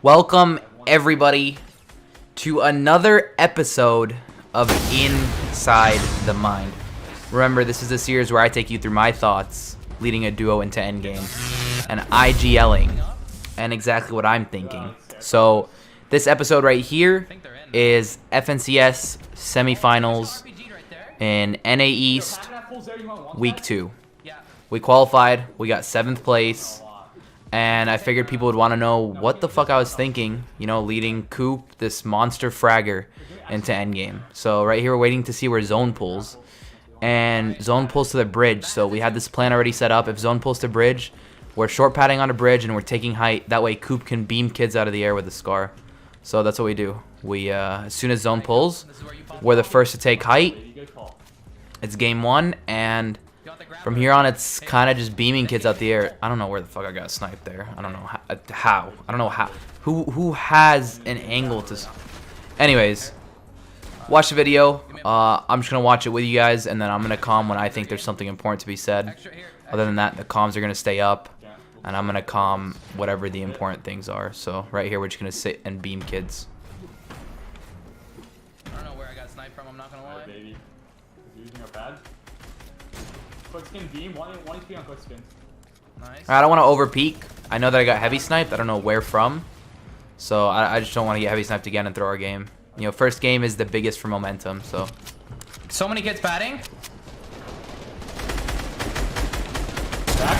Welcome, everybody, to another episode of Inside the Mind. Remember, this is a series where I take you through my thoughts, leading a duo into endgame, and IGLing, and exactly what I'm thinking. So, this episode right here is FNCS semifinals in NAE East, week 2. We qualified, we got 7th place. And I figured people would want to know what the fuck I was thinking, you know, leading Coop, this monster fragger, into endgame. So right here we're waiting to see where Zone pulls. And Zone pulls to the bridge, so we had this plan already set up. If Zone pulls to bridge, we're short padding on a bridge and we're taking height. That way Coop can beam kids out of the air with a scar. So that's what we do. We, as soon as Zone pulls, we're the first to take height. It's game 1, and from here on, it's kind of just beaming kids out the air. I don't know where the fuck I got sniped there. I don't know how. I don't know how. Who has an angle to... Anyways, watch the video. I'm just going to watch it with you guys, and then I'm going to comm when I think there's something important to be said. Other than that, the comms are going to stay up, and I'm going to comm whatever the important things are. So right here, we're just going to sit and beam kids. I don't know where I got sniped from, I'm not going to lie. Baby. Using a pad. Quick skin beam, one HP on quick skin. Nice. I don't want to over peek. I know that I got heavy sniped. I don't know where from. So I just don't want to get heavy sniped again and throw our game. You know, first game is the biggest for momentum, so. So many kids batting. Back.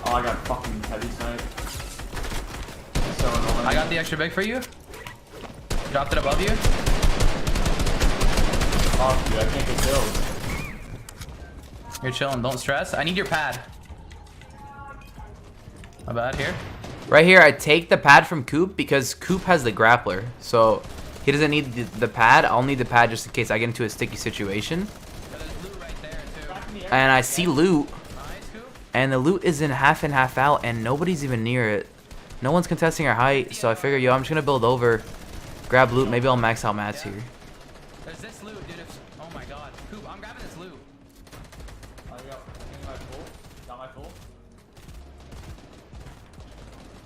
Oh, I got fucking heavy sniped. So annoying. I got the extra big for you. Dropped it above you. Oh, dude, I can't get kills. You're chilling, don't stress. I need your pad. My bad, here. Right here, I take the pad from Coop because Coop has the grappler. So he doesn't need the pad. I'll need the pad just in case I get into a sticky situation. And I see loot. And the loot is in half and half out, and nobody's even near it. No one's contesting our height, so I figure, yo, I'm just going to build over, grab loot. Maybe I'll max out mats here. There's this loot, dude. Oh my god. Coop, I'm grabbing this loot. Got my full.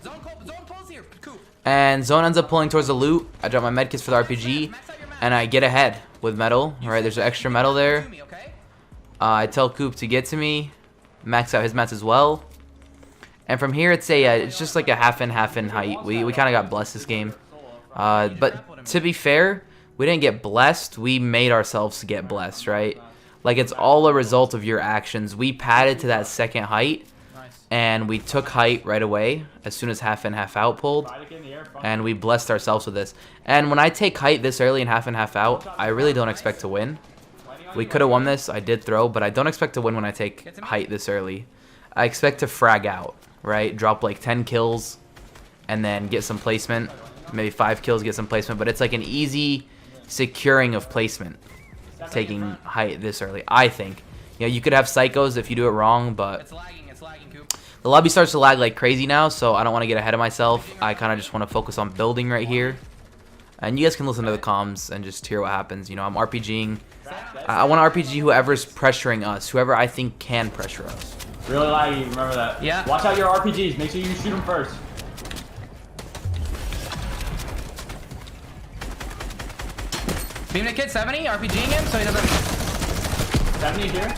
Zone pulls here, Coop. And Zone ends up pulling towards the loot. I drop my medkits for the RPG, and I get ahead with metal. All right, there's an extra metal there. I tell Coop to get to me, max out his mats as well. And from here, it's just like a half in height. We kind of got blessed this game. But to be fair, we didn't get blessed. We made ourselves get blessed, right? Like, it's all a result of your actions. We padded to that second height, and we took height right away as soon as half in, half out pulled, and we blessed ourselves with this. And when I take height this early in half in, half out, I really don't expect to win. We could have won this. I did throw, but I don't expect to win when I take height this early. I expect to frag out, right? Drop like 10 kills, and then get some placement. Maybe 5 kills, get some placement, but it's like an easy securing of placement. Taking height this early, I think. You know, you could have psychos if you do it wrong, but It's lagging, Coop. the lobby starts to lag like crazy now, so I don't want to get ahead of myself. I kind of just want to focus on building right here. And you guys can listen to the comms and just hear what happens. You know, I'm RPGing. I want to RPG whoever's pressuring us, whoever I think can pressure us. Really laggy, remember that. Yeah. Watch out your RPGs, make sure you shoot them first. Beam the kid 70, RPGing him so he doesn't. 70 here.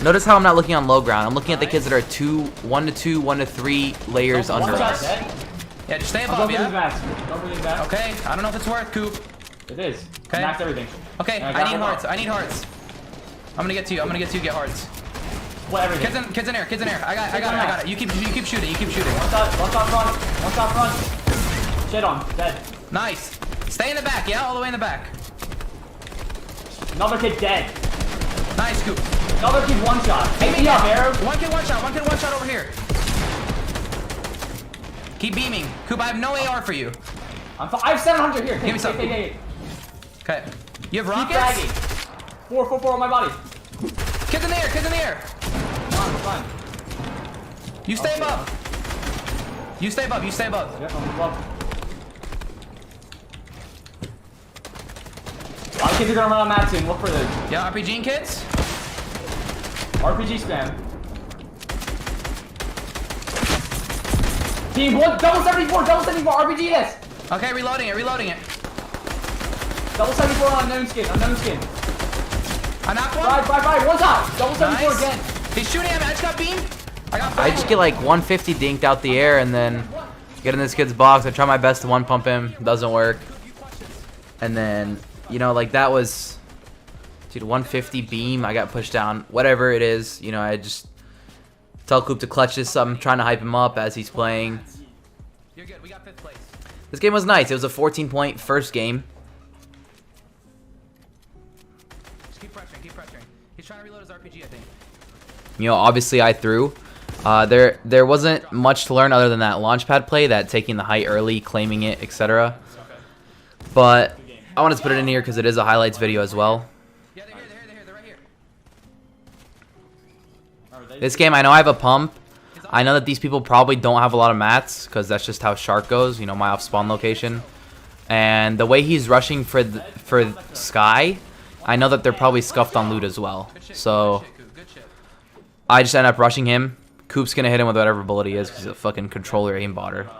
Notice how I'm not looking on low ground. I'm looking at the kids that are 1 to 2, 1 to 3 layers under One shot us. dead. Yeah, just stay Don't above, believe yeah? that. Don't believe that. Okay, I don't know if it's worth, Coop. It is. Okay. Max everything. Okay, And I got need them hearts. all. I need hearts. I'm gonna get to you. Get hearts. Split everything. Kids in here. I got it. You keep shooting. One shot front. One shot front. Shit on. Dead. Nice. Stay in the back, yeah? All the way in the back. Another kid dead. Nice, Coop. Another kid one shot. Beam me up, Arrow. One kid one shot over here. Keep beaming. Coop, I have no AR for you. I have 700 here. Give me some. Take. Okay. You have Keep rockets? dragging. 4 on my body. Kids in the air. Fine. You stay above. Yep, I'm above. A lot of kids are gonna run on that soon. Look for the Yeah, RPGing kids? RPG spam. Team 1, double 74, RPG this! Okay, reloading it, reloading it. Double 74 on unknown skin, I knocked one. Bye, one time! Double 74 Nice. again! He's shooting at me, I just got beamed. I just get like 150 dinked out the air and then get in this kid's box. I try my best to one pump him, doesn't work. And then, you know, like that was, dude, 150 beam. I got pushed down, whatever it is. You know, I just tell Coop to clutch this. I'm trying to hype him up as he's playing. You're good, we got 5th place. This game was nice. It was a 14-point first game. Just keep pressuring, keep pressuring. He's trying to reload his RPG, I think. You know, obviously I threw. There wasn't much to learn other than that launchpad play, that taking the height early, claiming it, etc. But I wanted to put it in here because it is a highlights video as well. Yeah, they're here, they're right here. This game, I know I have a pump. I know that these people probably don't have a lot of mats because that's just how Shark goes, you know, my off spawn location. And the way he's rushing for Sky, I know that they're probably scuffed on loot as well. So I just end up rushing him. Coop's gonna hit him with whatever bullet he is because he's a fucking controller aimbotter.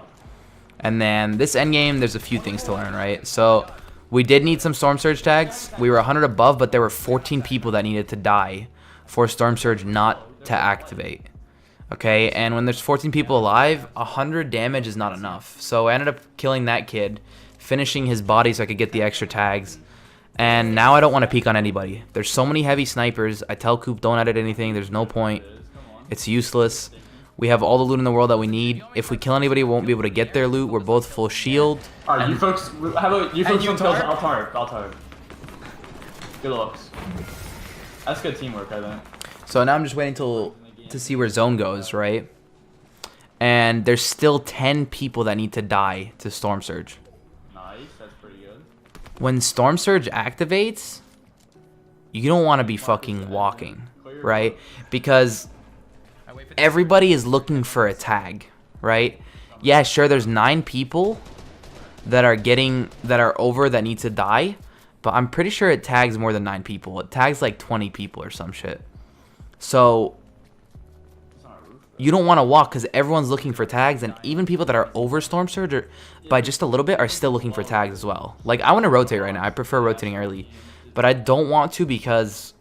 And then this endgame, there's a few things to learn, right? So we did need some Storm Surge tags. We were 100 above, but there were 14 people that needed to die for Storm Surge not to activate. Okay, and when there's 14 people alive, 100 damage is not enough. So I ended up killing that kid, finishing his body so I could get the extra tags. And now I don't want to peek on anybody. There's so many heavy snipers. I tell Coop, don't edit anything. There's no point. It's useless. We have all the loot in the world that we need. If we kill anybody, we won't be able to get their loot. We're both full shield. Alright, you folks, how about you folks don't Tar? I'll tar. Good looks. That's good teamwork, I think. So now I'm just waiting to see where zone goes, right? And there's still 10 people that need to die to Storm Surge. Nice, that's pretty good. When Storm Surge activates, you don't want to be fucking walking, right? Because everybody is looking for a tag, right? Yeah, sure, there's 9 people that are over that need to die, but I'm pretty sure it tags more than 9 people. It tags like 20 people or some shit. So you don't want to walk because everyone's looking for tags, and even people that are over Storm Surge or by just a little bit are still looking for tags as well. Like, I want to rotate right now. I prefer rotating early, but I don't want to because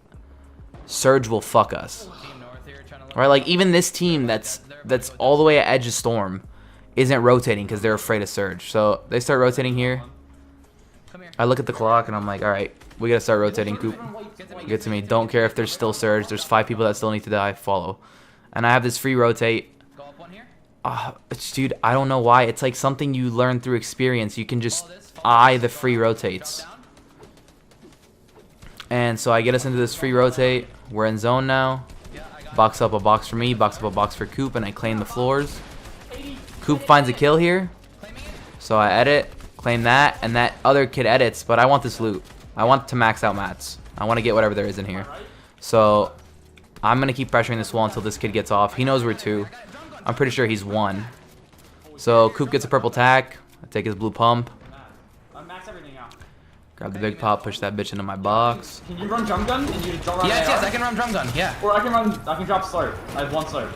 Surge will fuck us. Right? Like, even this team that's all the way at edge of Storm isn't rotating because they're afraid of Surge. So they start rotating here. I look at the clock and I'm like, all right, we gotta start rotating. Coop, get to me. Don't care if there's still Surge. There's 5 people that still need to die. Follow. And I have this free rotate. Dude, I don't know why. It's like something you learn through experience. You can just eye the free rotates. And so I get us into this free rotate. We're in zone now. Box up a box for me, box up a box for Coop, and I claim the floors. Coop finds a kill here. So I edit, claim that, and that other kid edits, but I want this loot. I want to max out mats. I want to get whatever there is in here. So I'm going to keep pressuring this wall until this kid gets off. He knows we're 2. I'm pretty sure he's 1. So Coop gets a purple tack. I take his blue pump. Grab the big pop, push that bitch into my box. Can you run drum gun? And you draw around Yes, AR? yes, I can run drum gun, yeah. Or I can drop slurp. I have 1 slurp.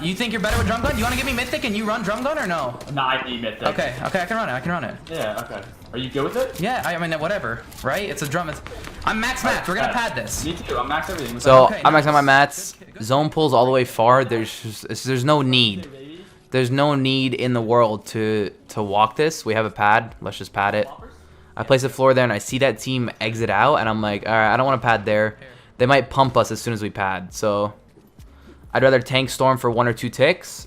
You think you're better with drum gun? You want to give me mythic and you run drum gun or no? Nah, I need mythic. Okay, I can run it. Yeah, okay. Are you good with it? Yeah, I mean, whatever, right? It's a drum. I'm max mats. We're gonna pad this. Me too. I'm max everything. So Okay, I'm maxing my nice. mats. Zone pulls all the way far. There's no need. There's no need in the world to walk this. We have a pad. Let's just pad it. I place a floor there and I see that team exit out and I'm like, all right, I don't want to pad there. They might pump us as soon as we pad. So I'd rather tank Storm for 1 or 2 ticks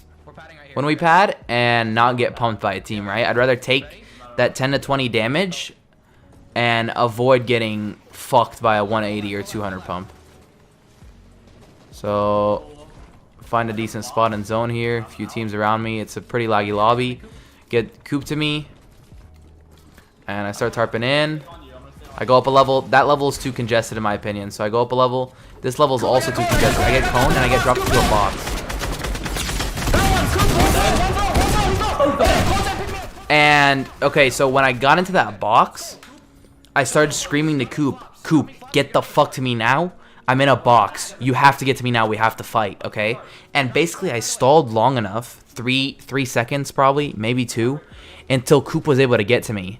when we pad and not get pumped by a team, right? I'd rather take that 10 to 20 damage and avoid getting fucked by a 180 or 200 pump. So find a decent spot in zone here. A few teams around me. It's a pretty laggy lobby. Get Coop to me. And I start tarping in. I go up a level. That level is too congested in my opinion. So I go up a level. This level is also too congested. I get coned and I get dropped into a box. And, okay, so when I got into that box, I started screaming to Coop, Coop, get the fuck to me now. I'm in a box. You have to get to me now. We have to fight, okay? And basically, I stalled long enough, three seconds probably, maybe 2, until Coop was able to get to me.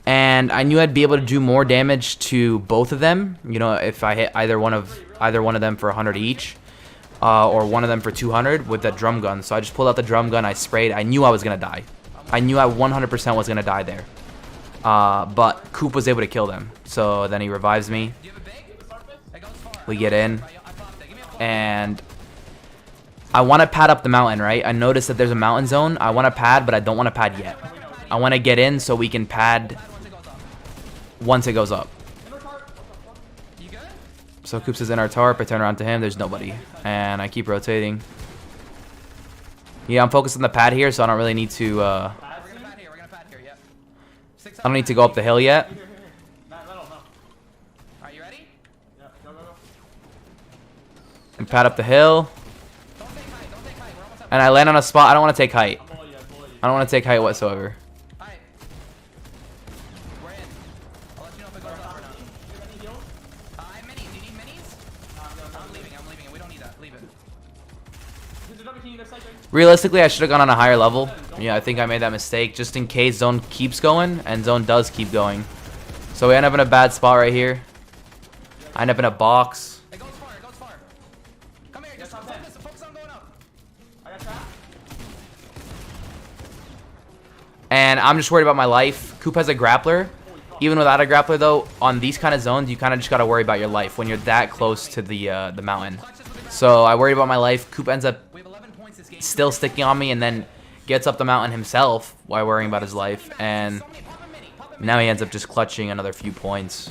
And I knew I'd be able to do more damage to both of them. You know, if I hit either one of them for 100 each, or one of them for 200 with that drum gun. So I just pulled out the drum gun. I sprayed. I knew I was gonna die. I knew I 100% was gonna die there. But Coop was able to kill them. So then he revives me. We get in, and I want to pad up the mountain, right? I noticed that there's a mountain zone. I want to pad, but I don't want to pad yet. I want to get in so we can pad once it goes up. So Coops is in our tarp. I turn around to him. There's nobody, and I keep rotating. Yeah, I'm focused on the pad here, so I don't really need to. I don't need to go up the hill yet. And pad up the hill. And I land on a spot. I don't want to take height. I don't want to take height whatsoever. Realistically, I should have gone on a higher level. Yeah, I think I made that mistake just in case zone keeps going, and zone does keep going. So we end up in a bad spot right here. I end up in a box. And I'm just worried about my life. Coop has a grappler. Even without a grappler, though, on these kind of zones, you kind of just got to worry about your life when you're that close to the mountain. So I worried about my life. Coop ends up still sticking on me and then gets up the mountain himself while worrying about his life. And now he ends up just clutching another few points.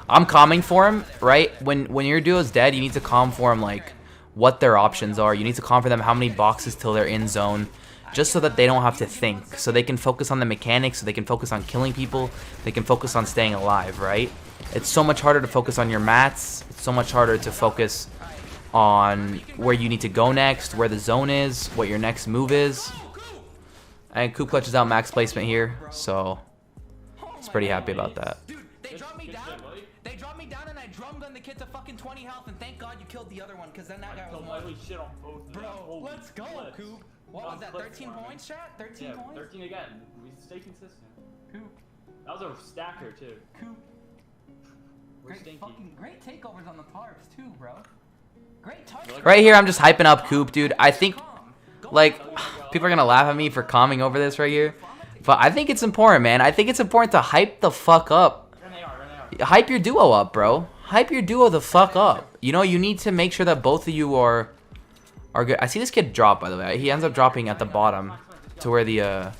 I'm calming for him, right? When your duo's dead, you need to calm for him, like, what their options are. You need to calm for them how many boxes till they're in zone, just so that they don't have to think, so they can focus on the mechanics, so they can focus on killing people, they can focus on staying alive, right? It's so much harder to focus on your mats. It's so much harder to focus on where you need to go next, where the zone is, what your next move is. And Coop clutches out max placement here, so he's pretty happy about that. They dropped me down. They dropped me down, and I drum gunned the kid to fucking 20 health, and thank God you killed the other one, because then that guy was one. Shit on both. Bro, let's go, Coop. What was that? 13 points, chat? 13 points? 13 again. We stay consistent. Coop. That was a stacker too. Coop. We're stinky. Great takeovers on the tarps too, bro. Great tarps. Right here, I'm just hyping up Coop, dude. I think, like, people are gonna laugh at me for calming over this right here, but I think it's important, man. I think it's important to hype the fuck up. Hype your duo up, bro. Hype your duo the fuck up. You know, you need to make sure that both of you are good. I see this kid drop, by the way. He ends up dropping at the bottom to where the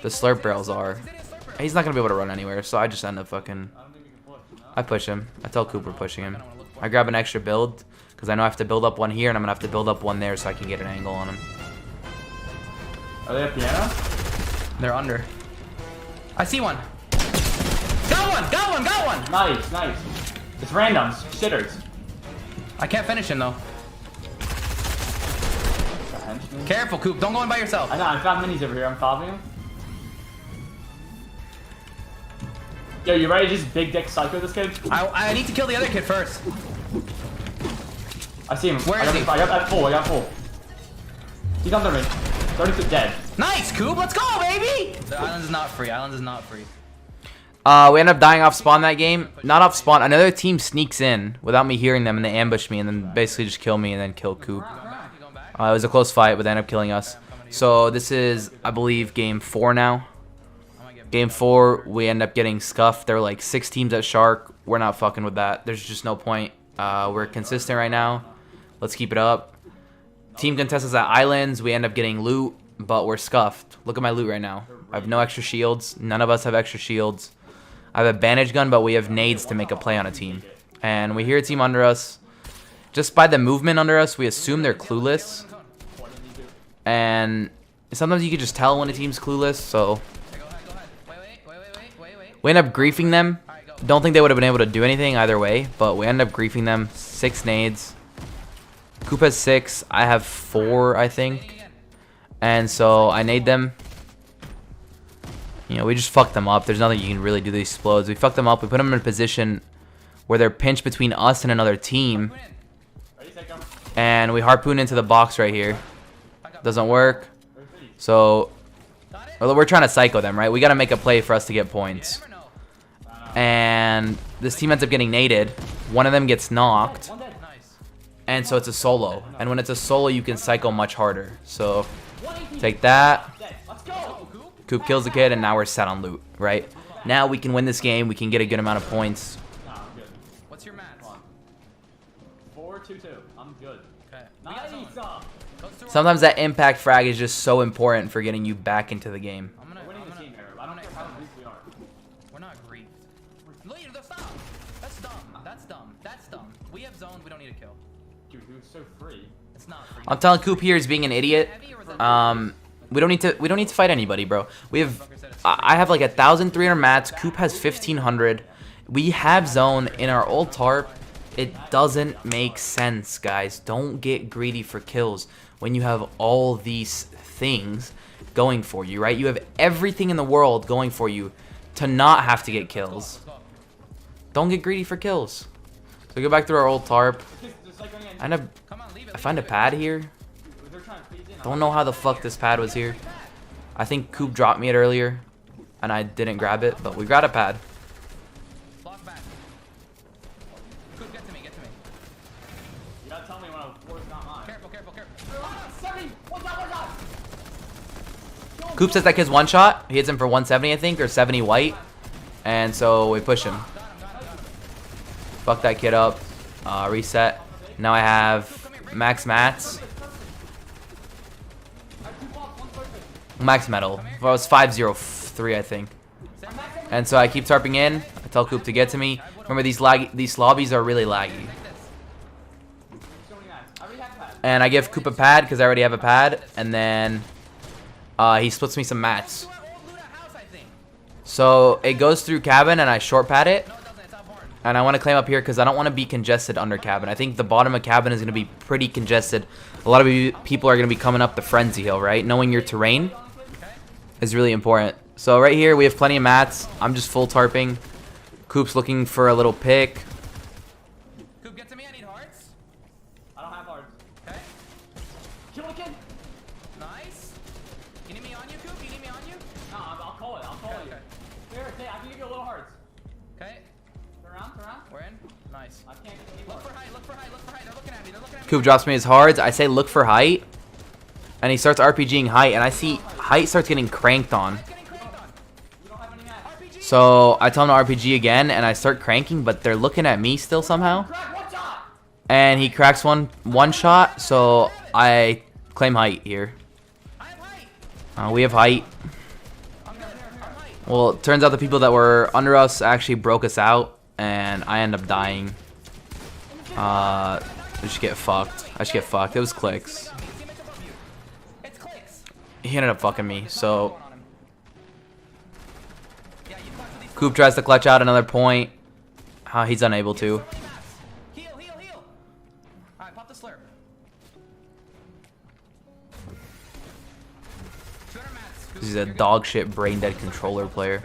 slurp barrels are. He's not gonna be able to run anywhere, so I just end up fucking. I push him. I tell Cooper pushing him. I grab an extra build because I know I have to build up one here, and I'm gonna have to build up one there so I can get an angle on him. Are they at piano? They're under. I see one. Got one! Got one! Got one! Nice, nice. It's randoms, shitters. I can't finish him though. Careful, Coop. Don't go in by yourself. I know. I've got minis over here. I'm following him. Yo, you ready to just big dick psycho this kid? I need to kill the other kid first. I see him. Where is he? I got full. I got full. He's under me. 30 dead. Nice, Coop. Let's go, baby. The island is not free. Island is not free. We end up dying off spawn that game. Not off spawn. Another team sneaks in without me hearing them, and they ambush me, and then basically just kill me and then kill Coop. It was a close fight, but they end up killing us. So this is, I believe, game 4 now. Game 4, we end up getting scuffed. There were like 6 teams at Shark. We're not fucking with that. There's just no point. We're consistent right now. Let's keep it up. Team contests us at Islands. We end up getting loot, but we're scuffed. Look at my loot right now. I have no extra shields. None of us have extra shields. I have a bandage gun, but we have nades to make a play on a team. And we hear a team under us. Just by the movement under us, we assume they're clueless. And sometimes you can just tell when a team's clueless, so we end up griefing them. Don't think they would have been able to do anything either way, but we end up griefing them. 6 nades. Coop has 6. I have 4, I think. And so I nade them. You know, we just fucked them up. There's nothing you can really do to these explodes. We fucked them up. We put them in a position where they're pinched between us and another team. And we harpoon into the box right here. Doesn't work. So, well, we're trying to psycho them, right? We got to make a play for us to get points. And this team ends up getting naded. One of them gets knocked. And so it's a solo. And when it's a solo, you can psycho much harder. So, take that. Coop kills the kid, and now we're set on loot, right? Now we can win this game. We can get a good amount of points. What's your max? 4-2-2. I'm good. Okay. Nice. Sometimes that impact frag is just so important for getting you back into the game. Winning the team, Arab. I don't care how weak we are. We're not griefed. Leader, stop. That's dumb. That's dumb. That's dumb. We have zone. We don't need to kill. Dude, he was so free. It's not free. I'm telling Coop here is being an idiot. We don't need to fight anybody, bro. We have I have like 1,300 mats. Coop has 1,500. We have zone in our old tarp. It doesn't make sense, guys. Don't get greedy for kills when you have all these things going for you, right? You have everything in the world going for you to not have to get kills. Don't get greedy for kills. So go back through our old tarp. I find a pad here. Don't know how the fuck this pad was here. I think Coop dropped me it earlier, and I didn't grab it, but we got a pad. Block back. Coop, get to me. You gotta tell me when a four's not mine. Careful. 70! What's up? Coop says that kid's one shot. He hits him for 170, I think, or 70 white. And so we push him. Fuck that kid up. Reset. Now I have max mats. Max metal. Well, it was 503, I think. And so I keep tarping in. I tell Coop to get to me. Remember, these lobbies are really laggy. And I give Coop a pad because I already have a pad. And then he splits me some mats. So it goes through cabin and I short pad it. And I want to claim up here because I don't want to be congested under cabin. I think the bottom of cabin is going to be pretty congested. A lot of people are going to be coming up the frenzy hill, right? Knowing your terrain is really important. So right here we have plenty of mats. I'm just full tarping. Coop's looking for a little pick. Coop, get to me. I need hearts. I don't have hearts. Okay. Kill a kid! Nice. You need me on you, Coop? You need me on you? No, I'll call it. Okay. Here, I can give you a little hearts. Okay. Turn around. We're in. Nice. I can't get any Look hearts. for height. They're looking at me. Coop drops me his hards. I say look for height. And he starts RPGing height. And I see height starts getting cranked on. So I tell him to RPG again. And I start cranking. But they're looking at me still somehow. And he cracks one shot. So I claim height here. We have height. Well, it turns out the people that were under us actually broke us out. And I end up dying. I just get fucked. It was clicks. He ended up fucking me, so Coop tries to clutch out another point. He's unable to. Heal. Alright, pop the slurp. He's a dog shit brain dead controller player.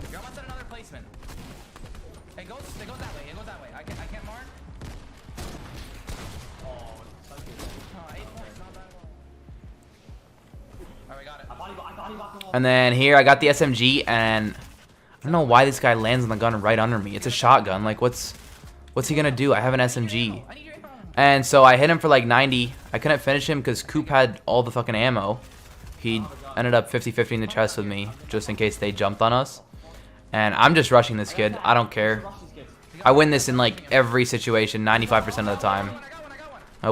You're almost at another placement. It goes that way. I can't mark. Oh, 8 points, not bad at all. Alright, we got it. And then here I got the SMG, and I don't know why this guy lands on the gun right under me. It's a shotgun. Like, what's he gonna do? I have an SMG. And so I hit him for like 90. I couldn't finish him because Coop had all the fucking ammo. He ended up 50-50 in the chest with me, just in case they jumped on us. And I'm just rushing this kid. I don't care. I win this in like every situation, 95% of the time.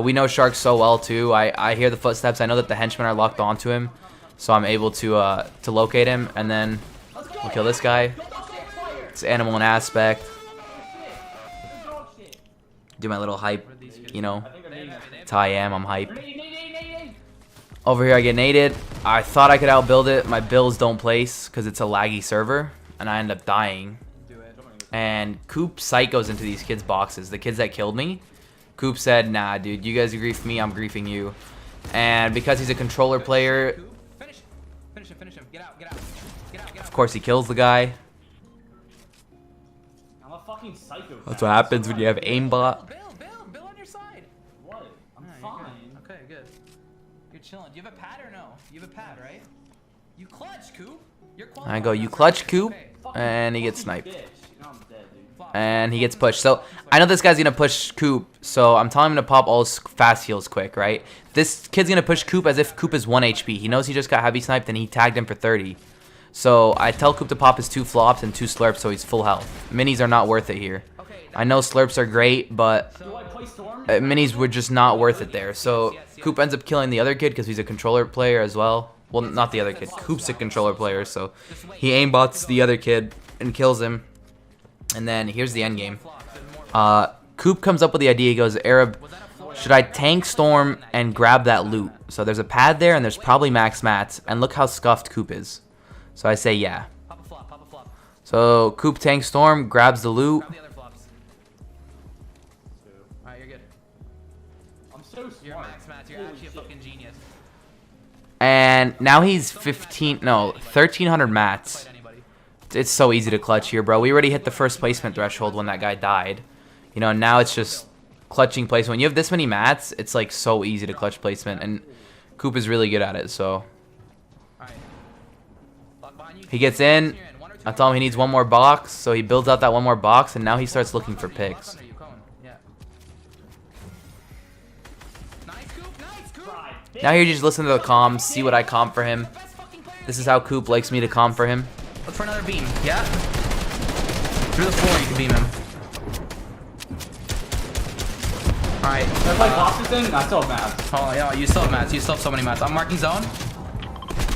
We know Shark so well too. I hear the footsteps. I know that the henchmen are locked onto him, so I'm able to locate him, and then we'll kill this guy. It's animal in aspect. Do my little hype, you know. That's how I am. I'm hype. Over here I get naded. I thought I could outbuild it. My builds don't place because it's a laggy server, and I end up dying. And Coop psychos into these kids' boxes. The kids that killed me. Coop said, nah, dude, you guys grief me, I'm griefing you. And because he's a controller player... Finish him. Get out. course, he kills the guy. I'm a fucking psychopath. That's what happens when you have aimbot. Bill on your side. What? I'm You're fine. good. Okay, good. You're chilling. Do you have a pad or no? You have a pad, right? You clutch, Coop. You're I go, you clutch, Coop, and he gets sniped. Bitch. You know I'm dead, dude. And he gets pushed. So I know this guy's gonna push Coop, so I'm telling him to pop all his fast heals quick, right? This kid's gonna push Coop as if Coop is 1 HP. He knows he just got heavy sniped and he tagged him for 30. So I tell Coop to pop his 2 flops and 2 slurps so he's full health. Minis are not worth it here. I know slurps are great, but minis were just not worth it there. So Coop ends up killing the other kid because he's a controller player as well. Well, not the other kid. Coop's a controller player, so he aimbots the other kid and kills him. And then here's the end game. Coop comes up with the idea. He goes, Arab, should I tank Storm and grab that loot? So there's a pad there and there's probably max mats. And look how scuffed Coop is. So I say yeah. So Coop tanks Storm, grabs the loot. Alright, you're good. I'm so smart. You're max mats. You're actually a fucking genius. And now he's 1,300 mats. It's so easy to clutch here, bro. We already hit the first placement threshold when that guy died. You know, now it's just clutching placement. When you have this many mats, it's like so easy to clutch placement. And Coop is really good at it, so. He gets in. I tell him he needs one more box, so he builds out that one more box, and now he starts looking for picks. Now here, just listen to the comms, see what I comp for him. This is how Coop likes me to comp for him. Look for another beam. Yeah. Through the floor, you can beam him. Alright. Can I play boxes then? I still have mats. Oh, yeah, you still have mats. You still have so many mats. I'm marking zone.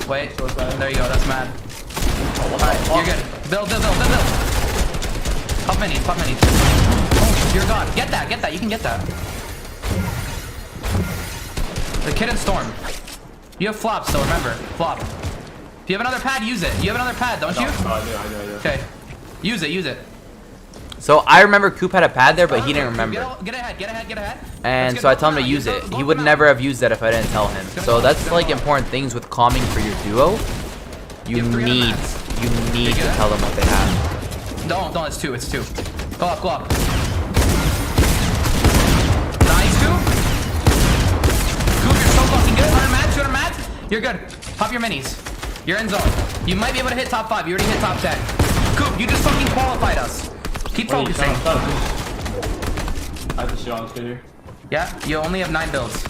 Wait. There you go. That's mad. Alright, you're good. Build. Pop minis, pop minis. Oh, you're gone. Get that. You can get that. The kid and Storm. You have flops, though, remember. Flop. If you have another pad, use it. You have another pad, don't you? I do. Okay. Use it. So I remember Coop had a pad there, but he didn't remember. Get ahead. And so I tell him to use it. He would never have used that if I didn't tell him. So that's like important things with calming for your duo. You need to tell them what they have. Don't, it's two. Go up. Nice, Coop. Coop, you're so fucking good. 200 mats. You're good. Pop your minis. You're in zone. You might be able to hit top 5. You already hit top 10. Coop, you just fucking qualified us. Keep focusing. I have to shit on this kid here. Yeah, you only have 9 builds.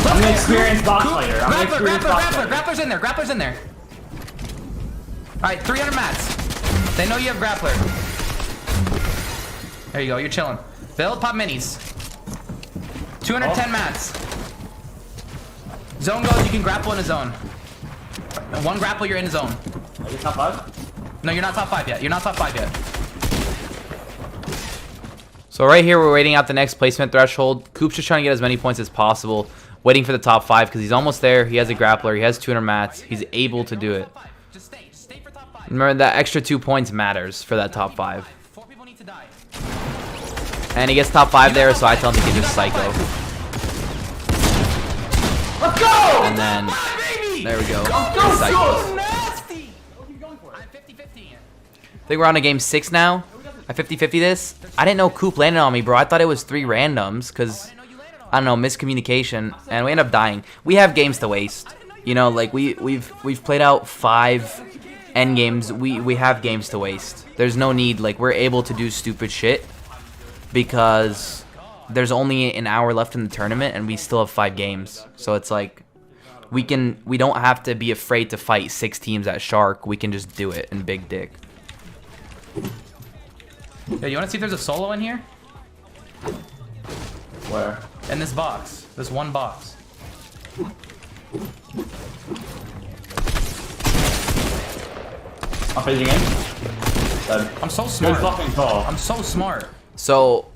I'm an experienced box fighter. Grappler's in there. Alright, 300 mats. They know you have grappler. There you go, you're chilling. Build, pop minis. 210 mats. Zone goes, you can grapple in a zone. One grapple, you're in a zone. Are you top 5? No, you're not top 5 yet. So right here, we're waiting out the next placement threshold. Coop's just trying to get as many points as possible. Waiting for the top 5 because he's almost there. He has a grappler. He has 200 mats. He's able to do it. Just stay for top 5. Remember, that extra 2 points matters for that top 5. 4 people need to die. And he gets top 5 there, so I tell him he can just psycho. Let's go! And then, there we go. So nasty! I'm 50-50. I think we're on to game 6 now. I 50-50 this. I didn't know Coop landed on me, bro. I thought it was 3 randoms because, I don't know, miscommunication. And we end up dying. We have games to waste. You know, like, we've played out 5 end games. We have games to waste. There's no need. Like, we're able to do stupid shit because there's only an hour left in the tournament and we still have 5 games. So it's like, we don't have to be afraid to fight 6 teams at Shark. We can just do it in Big Dick. Yeah, you want to see if there's a solo in here? Where? In this box. This one box. I'm phasing in. Dead. I'm so Good smart. fucking call. I'm so smart. So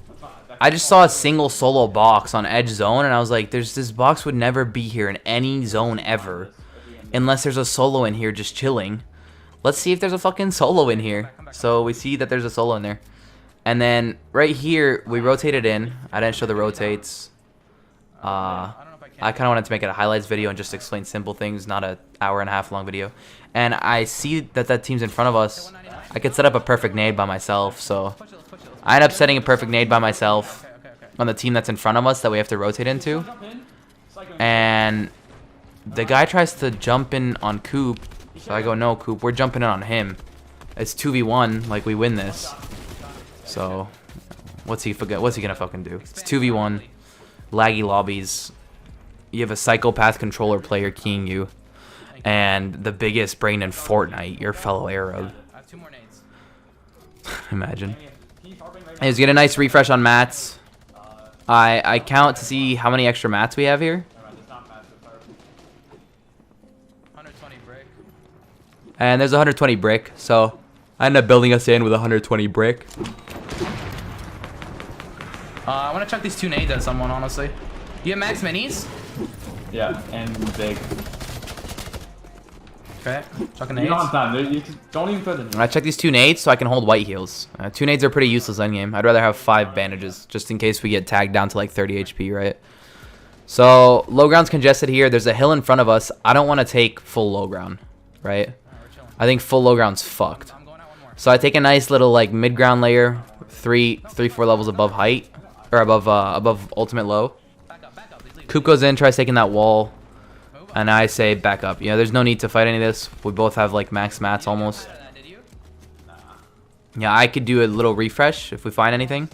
I just saw a single solo box on Edge Zone, and I was like, this box would never be here in any zone ever. Unless there's a solo in here just chilling. Let's see if there's a fucking solo in here. So we see that there's a solo in there. And then right here, we rotated in. I didn't show the rotates. I kind of wanted to make it a highlights video and just explain simple things, not an hour-and-a-half long video. And I see that team's in front of us. I could set up a perfect nade by myself, so I end up setting a perfect nade by myself on the team that's in front of us that we have to rotate into. And the guy tries to jump in on Coop, so I go, no, Coop, we're jumping in on him. It's 2v1, like, we win this. So, what's he gonna fucking do? It's 2v1, laggy lobbies. You have a psychopath controller player keying you, and the biggest brain in Fortnite, your fellow Arab. Imagine. Let's get a nice refresh on mats. I count to see how many extra mats we have here. 120 brick. And there's 120 brick, so I ended up building us in with 120 brick. I want to chuck these 2 nades at someone, honestly. You have max minis? Yeah, and big. Okay, chucking You nades. don't have time. You just don't even put it in. I check these 2 nades so I can hold white heals. 2 nades are pretty useless endgame. I'd rather have 5 bandages, just in case we get tagged down to like 30 HP, right? So, low ground's congested here. There's a hill in front of us. I don't want to take full low ground, right? I think full low ground's fucked. So I take a nice little like mid ground layer, 4 levels above height, or above ultimate low. Coop goes in, tries taking that wall, and I say back up. You know, there's no need to fight any of this. We both have like max mats almost. Yeah, I could do a little refresh if we find anything.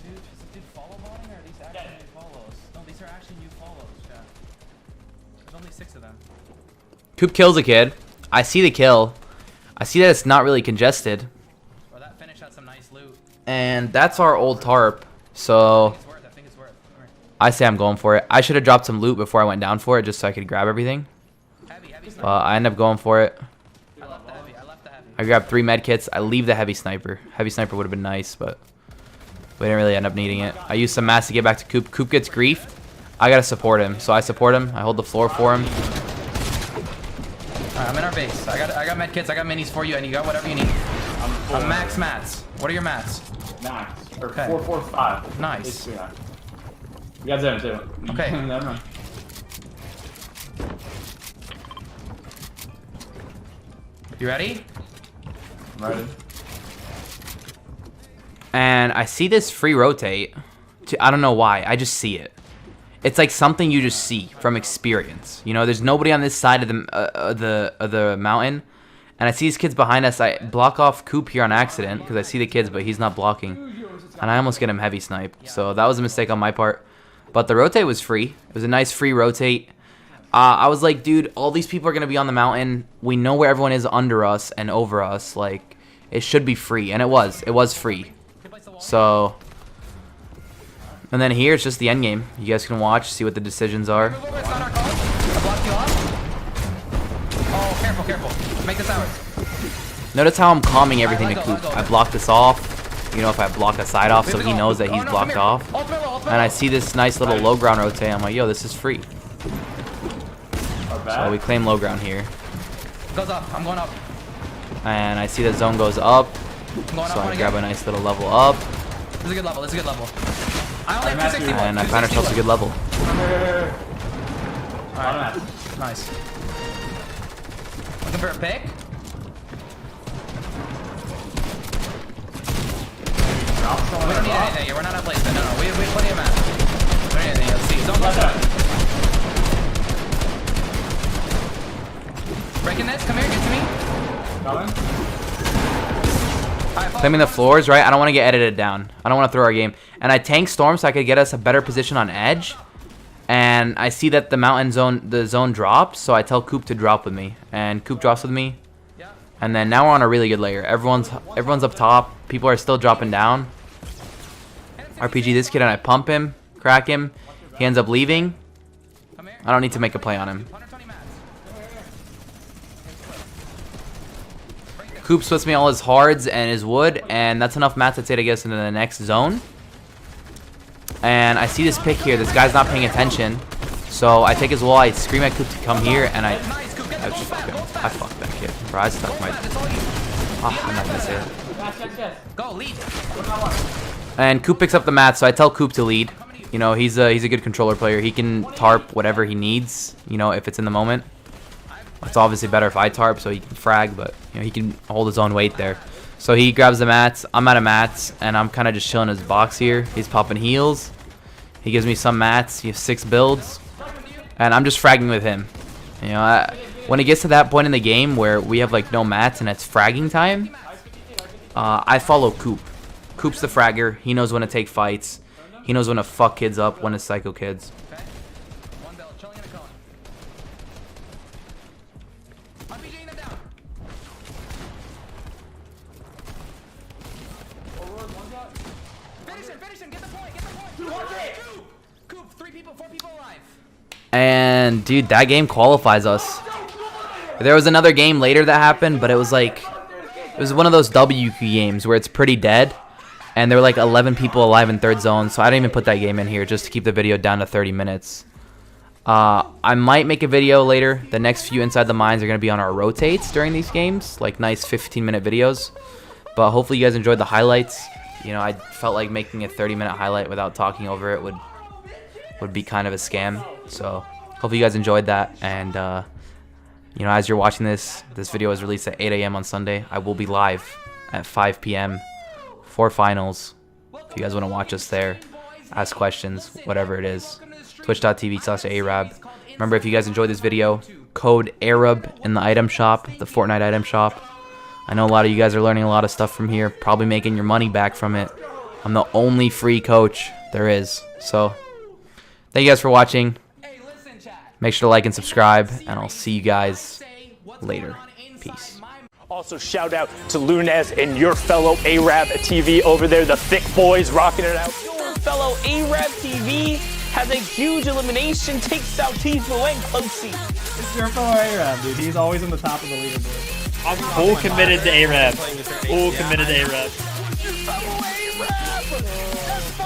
Coop kills a kid. I see the kill. I see that it's not really congested. And that's our old tarp. So I say I'm going for it. I should have dropped some loot before I went down for it, just so I could grab everything. I end up going for it. I grabbed 3 med kits. I leave the heavy sniper. Heavy sniper would have been nice, but we didn't really end up needing it. I used some mats to get back to Coop. Coop gets griefed. I gotta support him, so I support him. I hold the floor for him. Alright, I'm in our base. I got med kits. I got minis for you, and you got whatever you need. I'm max mats. What are your mats? Max. Or Okay. 4, 4, 5. Nice. You got 0 too. Okay. Never mind. You ready? I'm ready. And I see this free rotate. I don't know why. I just see it. It's like something you just see from experience. You know, there's nobody on this side of the mountain, and I see these kids behind us. I block off Coop here on accident because I see the kids, but he's not blocking, and I almost get him heavy snipe. So that was a mistake on my part. But the rotate was free. It was a nice free rotate. I was like, dude, all these people are gonna be on the mountain. We know where everyone is under us and over us. Like, it should be free, and it was. It was free. So. And then here, it's just the end game. You guys can watch, see what the decisions are. Move over, it's not our call. I blocked you off. Oh, careful, careful. Make this ours. Notice how I'm calming everything to Coop. I block this off, you know, if I block a side off, so he knows that he's blocked off. And I see this nice little low ground rotate. I'm like, yo, this is free. So we claim low ground here. Goes up. I'm going up. And I see the zone goes up. I'm going So up I grab a nice little level up. This is a good level. This is a good level. I only have 261. And I find ourselves a good level. Alright. Nice. Looking for a pick? We don't need anything here. We're not at placement. No, we have plenty of mats. We don't need anything. Let's see. Don't block that. Breaking this. Come here. Get to me. Coming? Claiming the floors, right? I don't want to get edited down. I don't want to throw our game. And I tank Storm so I could get us a better position on edge. And I see that the mountain zone, the zone drops, so I tell Coop to drop with me. And Coop drops with me. And then now we're on a really good layer. Everyone's up top. People are still dropping down. RPG this kid and I pump him, crack him. He ends up leaving. I don't need to make a play on him. Coop splits me all his hards and his wood, and that's enough mats to get us into the next zone. And I see this pick here. This guy's not paying attention. So I take his wall, I scream at Coop to come here, and I just fuck him. I fucked that kid. Bro, I stuck my... Oh, I'm not gonna say it. Go, lead. And Coop picks up the mat, so I tell Coop to lead. You know, he's a good controller player. He can tarp whatever he needs, you know, if it's in the moment. It's obviously better if I tarp so he can frag, but you know, he can hold his own weight there. So he grabs the mats. I'm out of mats, and I'm kind of just chilling in his box here. He's popping heals. He gives me some mats. He has 6 builds, and I'm just fragging with him. You know, when it gets to that point in the game where we have like no mats and it's fragging time, I follow Coop. Coop's the fragger. He knows when to take fights. He knows when to fuck kids up, when to psycho kids. Okay. One bell, chilling in a cone. RPGing them down. Finish him, get the point, Coop, 4 people alive. And dude, that game qualifies us. There was another game later that happened, but it was like, it was one of those WQ games where it's pretty dead. And there were like 11 people alive in 3rd zone, so I didn't even put that game in here just to keep the video down to 30 minutes. I might make a video later. The next few Inside the Mines are going to be on our rotates during these games, like nice 15-minute videos. But hopefully you guys enjoyed the highlights. You know, I felt like making a 30-minute highlight without talking over it would be kind of a scam. So hopefully you guys enjoyed that. And you know, as you're watching this video is released at 8 a.m. on Sunday. I will be live at 5 p.m. for finals. If you guys want to watch us there, ask questions, whatever it is. Twitch.tv/Arab. Remember, if you guys enjoyed this video, code Arab in the item shop, the Fortnite item shop. I know a lot of you guys are learning a lot of stuff from here, probably making your money back from it. I'm the only free coach there is. So, thank you guys for watching. Make sure to like and subscribe, and I'll see you guys later. Peace. Also, shout out to Lunez and your fellow Arab TV over there, the thick boys rocking it out. Your fellow Arab TV has a huge elimination, takes out Tifu and Closey. It's your fellow Arab, dude. He's always on the top of the leaderboard. I'm full committed to Arab. Full committed to Arab. Your fellow Arab! That's